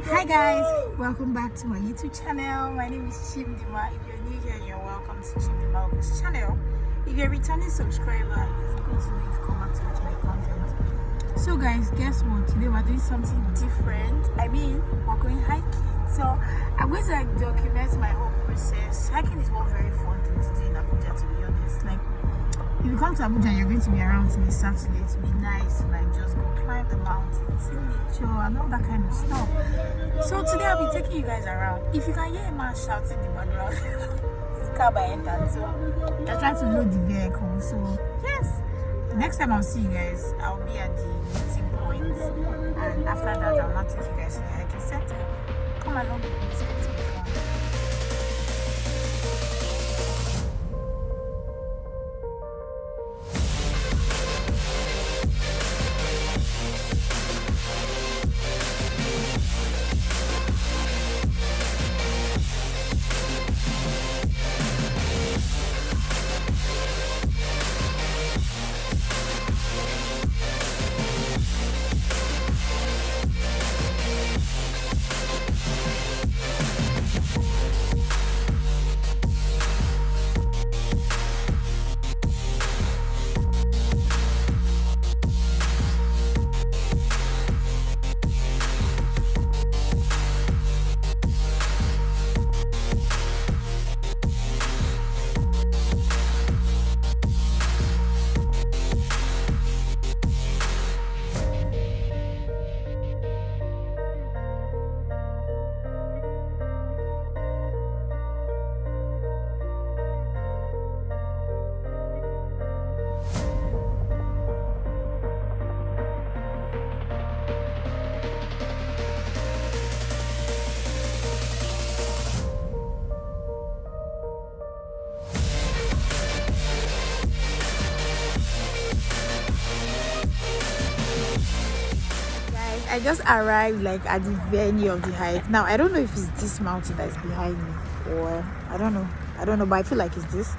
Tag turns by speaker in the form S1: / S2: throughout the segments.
S1: Hi guys, welcome back to my YouTube channel. My name is Chimdinma. If you're new here, you're welcome to Chimdinma's channel. If you're a returning subscriber, it's good to know you've come back to watch my content. So guys, guess what? Today we're doing something different. We're going hiking. So I'm going to document my whole process. Hiking is one very fun thing to do in Abuja, to be honest. Like, if you come to Abuja, you're going to be around till Saturday to be nice, like just go climb the mountains, see nature and all that kind of stuff. So today I'll be taking you guys around. If you can hear a man shouting in the background, it's a car by entered, so they're trying to load the vehicle. So yes, next time I'll see you guys, I'll be at the meeting point, and after that I'll not take you guys to the hiking center. Come along with me, it's going to be fun. I just arrived like at the venue of the hike. Now I don't know if it's this mountain that's behind me or I don't know, but I feel like it's this.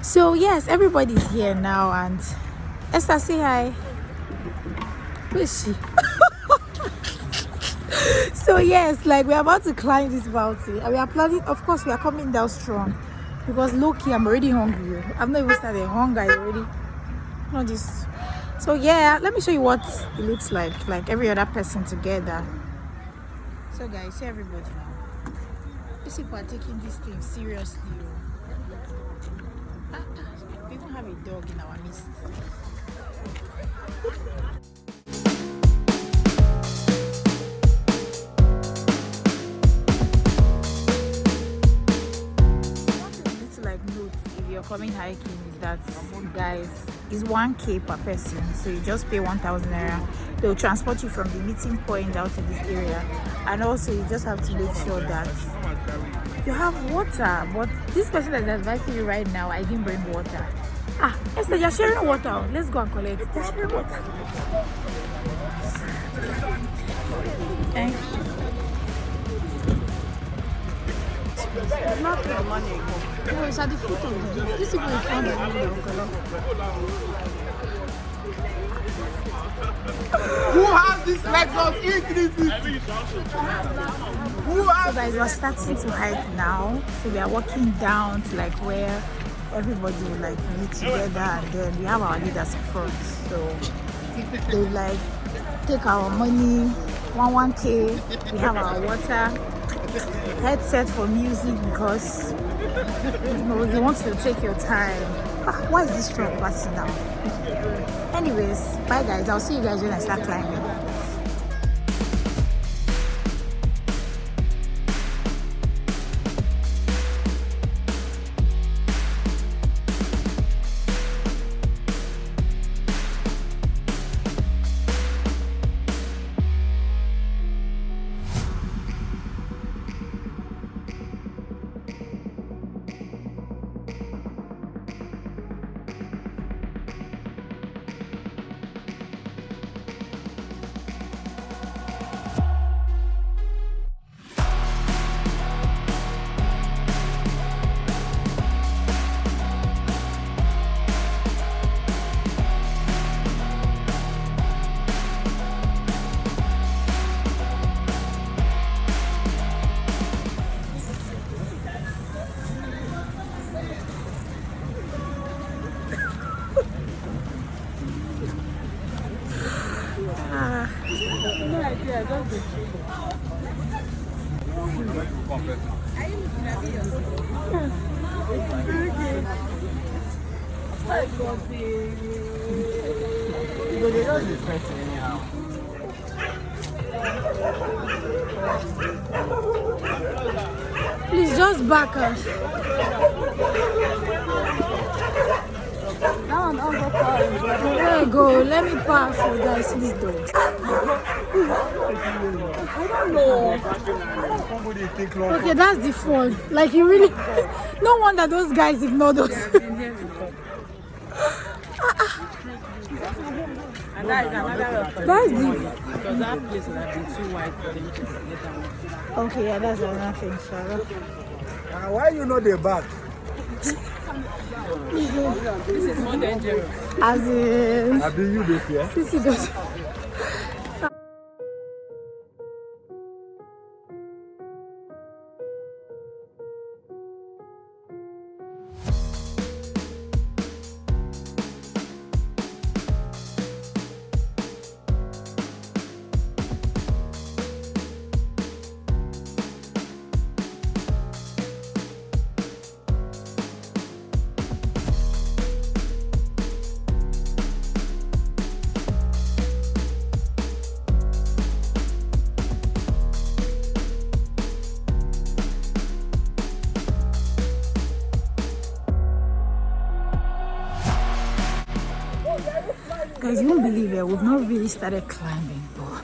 S1: So yes, everybody's here now, and Esther, say hi. Where is she? So yes, like we're about to climb this mountain and we are planning, of course we are coming down strong because low-key I'm already hungry. I've not even started hunger already. Not this. So yeah, let me show you what it looks like every other person together. So guys, see everybody now. These people are taking this thing seriously. We even have a dog in our midst. Coming hiking is that, guys, is 1k per person, so you just pay 1,000 naira. They'll transport you from the meeting point out to this area, and also you just have to make sure that you have water. But this person that's advising you right now, I didn't bring water. Esther, you're sharing water. Let's go and collect it. You're sharing water. Thank you. Not the money. No, it's at the foot of the roof. These people in front of me.
S2: Who has this Lexus E350?
S1: So guys, we're starting to hike now. So we are walking down to like where everybody will like meet together, and then we have our leaders in front. So they like take our money, 1k. We have our water, headset for music because they want to take your time. Why is this truck passing now? Anyways, bye guys, I'll see you guys when I start climbing. Please just back us. There you go. Let me pass you guys. These dogs.
S2: I don't know.
S1: Okay, that's the fall. Like you really. No wonder those guys ignore those.
S3: And that is another
S1: That's the.
S3: because that place would have been too wide for them to get down.
S1: Okay, yeah, that's another thing, Sarah.
S2: Why you know the back?
S3: This is more dangerous.
S1: As in.
S2: I be you this year.
S1: This is just. Guys, you won't believe it. We've not really started climbing, but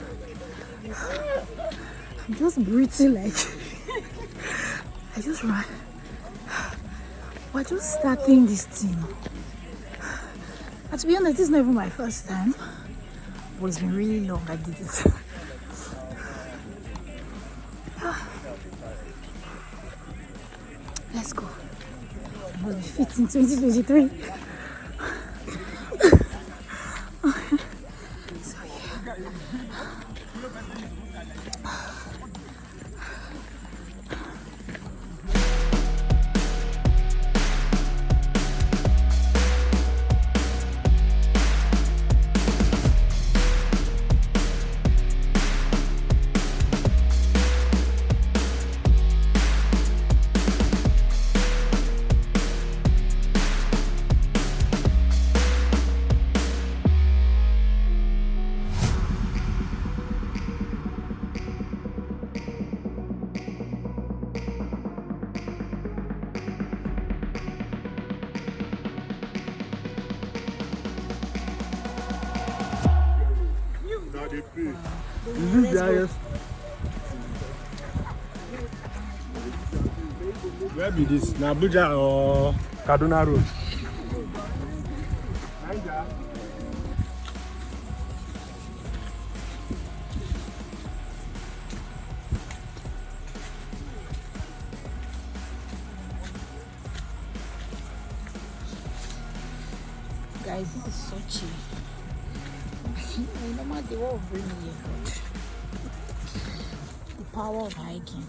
S1: I'm just breathing like I just ran. We're just starting this thing. And to be honest, this is not even my first time, but it's been really long I did it. Let's go. I must be fit in 2023.
S2: Is this the highest? Where be this? Na Abuja or Kaduna Road?
S1: Guys, this is so cheap. No matter what bring me here, God. The power of hiking.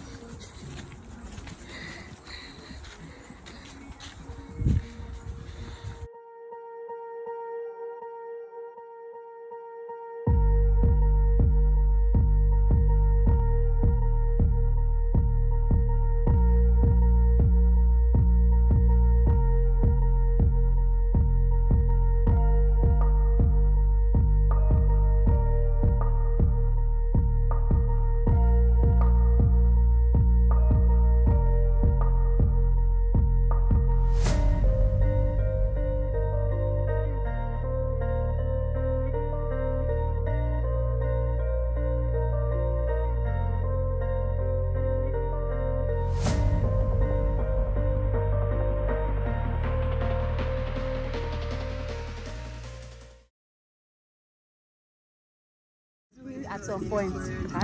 S3: At some point,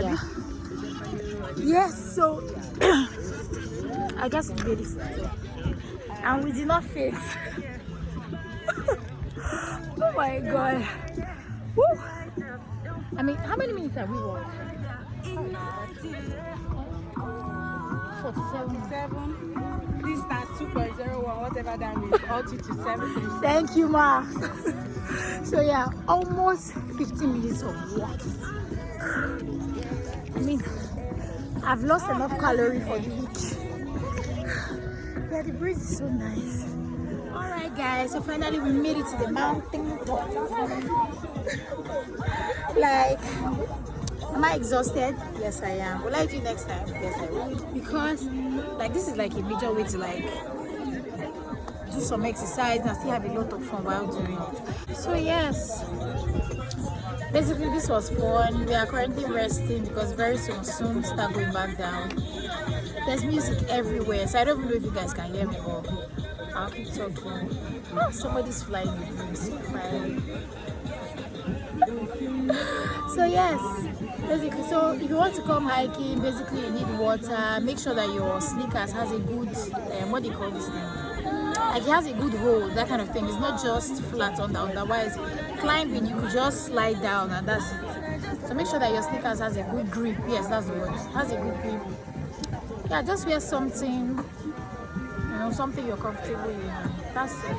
S1: Yeah. Yes, so I guess we did it. And we did not fail. Oh my god. Woo. I mean, how many minutes have we walked? 47.
S3: distance 2.01, whatever that means, altitude to 7.
S1: Thank you, ma. So yeah, almost 15 minutes of walking. mean, I've lost enough calorie for the week. Yeah, the breeze is so nice. Alright guys, so finally we made it to the mountain top. Like, am I exhausted? Yes I am. Will I do next time? Yes I will. Because like this is like a major way to like do some exercise and still have a lot of fun while doing it. So yes, basically this was fun. We are currently resting because very soon start going back down. There's music everywhere, so I don't even know if you guys can hear me, but I'll keep talking. Oh, somebody's flying with me. So fine. So yes, basically, so if you want to come hiking, basically you need water. Make sure that your sneakers has a good what do you call this thing? Like it has a good hold, that kind of thing. It's not just flat on the otherwise climbing you could just slide down and that's it. So make sure that your sneakers has a good grip. Yes, that's the word. Has a good grip. Yeah, just wear something, you know, something you're comfortable in. That's it.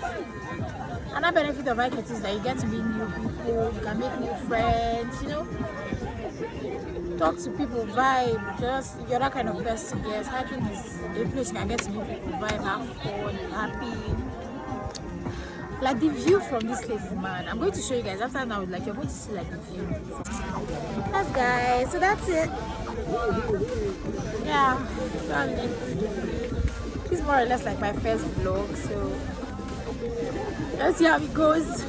S1: Another benefit of hiking is that you get to meet new people, you can make new friends, you know, talk to people, vibe. Just you're that kind of person. Yes, hiking is a place you can get to meet people, vibe, have fun, happy. Like the view from this place is mad. I'm going to show you guys after now. Like you're going to see like the view. That's guys. So that's it. Yeah, it's more or less like my first vlog, so let's see how it goes.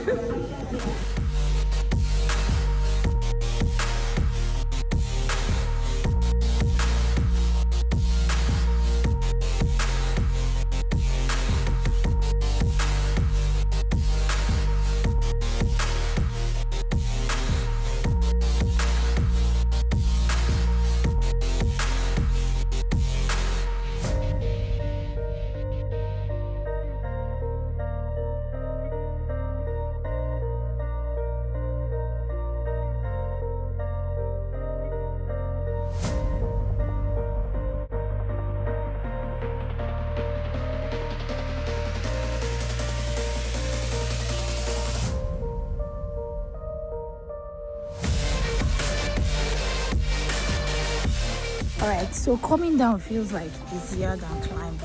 S1: Alright, so coming down feels like easier than climbing.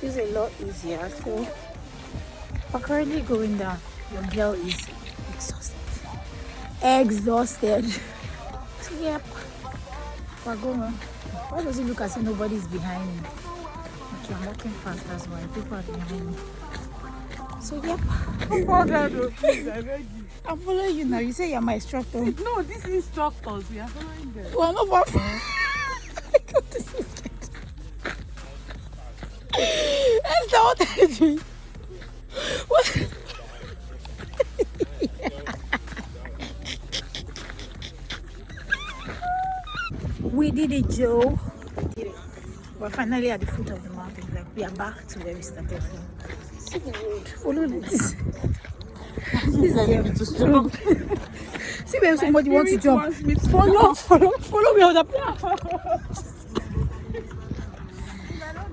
S1: Feels a lot easier. So we're currently going down. Your girl is exhausted. Exhausted. So yep. We're going on. Why does it look as if nobody's behind me? Okay, I'm walking fast, that's why people are behind me. So yep. I'm following you now. You say you're my instructor.
S3: No, these instructors, we are following them.
S1: Well, no problem. I got this biscuit. That's not what I'm doing. What? We did it, Joe. We did it. We're finally at the foot of the mountain. Like we are back to where we started from. See the road. Follow this. See where somebody wants to jump. Follow me on the path.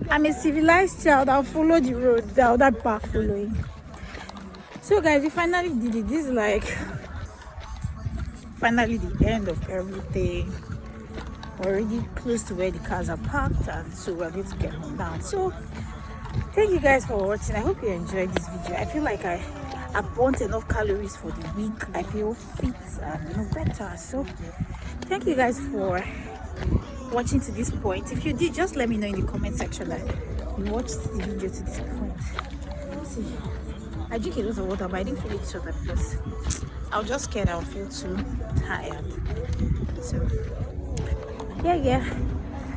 S1: I'm a civilized child. I'll follow the road, the other path following. So guys, we finally did it. This is like finally the end of everything. We're already close to where the cars are parked, and so we're going to get them down. So thank you guys for watching. I hope you enjoyed this video. I feel like I burnt enough calories for the week. I feel fit and better. So thank you guys for watching to this point. If you did, just let me know in the comment section that you watched the video to this point. See, I drink a lot of water, but I didn't feel it shorter because I was just scared I'll feel too tired. So yeah.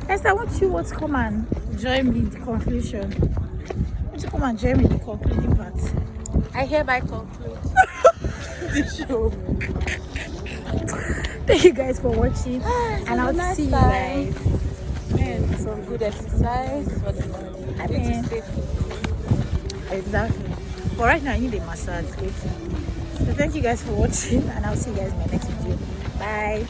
S1: Esther, I want you to come and join me in the conclusion. I want you to come and join me in the concluding part.
S3: I hereby conclude the show.
S1: Thank you guys for watching, and I'll see you guys.
S3: And some good exercise for the morning.
S1: I mean, exactly. But right now I need a massage. So thank you guys for watching, and I'll see you guys in my next video. Bye.